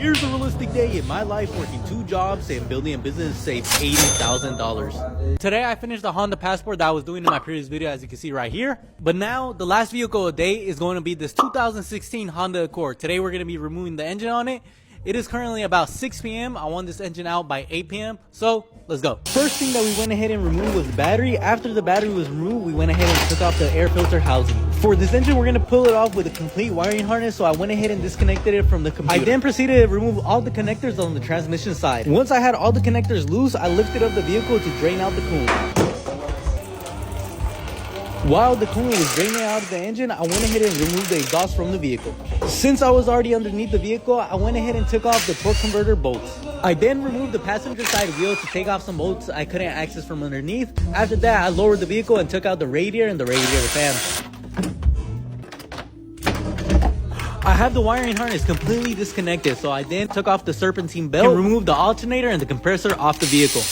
Here's a realistic day in my life working 2 jobs and building a business to save $80,000. Today I finished the Honda Passport that I was doing in my previous video, as you can see right here. But now the last vehicle of the day is going to be this 2016 Honda Accord. Today we're going to be removing the engine on it. It is currently about 6 p.m. I want this engine out by 8 p.m. So let's go. First thing that we went ahead and removed was the battery. After the battery was removed, we went ahead and took off the air filter housing. For this engine, we're going to pull it off with a complete wiring harness. So I went ahead and disconnected it from the computer. I then proceeded to remove all the connectors on the transmission side. Once I had all the connectors loose, I lifted up the vehicle to drain out the coolant. While the coolant was draining out of the engine, I went ahead and removed the exhaust from the vehicle. Since I was already underneath the vehicle, I went ahead and took off the torque converter bolts. I then removed the passenger side wheel to take off some bolts I couldn't access from underneath. After that, I lowered the vehicle and took out the radiator and the radiator fan. I have the wiring harness completely disconnected, so I then took off the serpentine belt and removed the alternator and the compressor off the vehicle.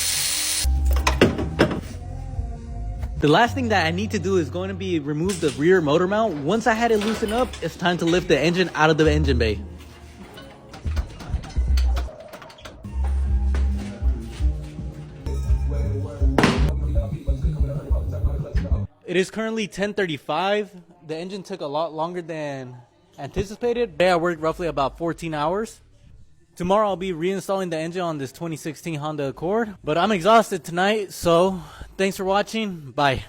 The last thing that I need to do is going to be remove the rear motor mount. Once I had it loosened up, it's time to lift the engine out of the engine bay. It is currently 10:35. The engine took a lot longer than anticipated. Today I worked roughly about 14 hours. Tomorrow I'll be reinstalling the engine on this 2016 Honda Accord. But I'm exhausted tonight, so thanks for watching. Bye.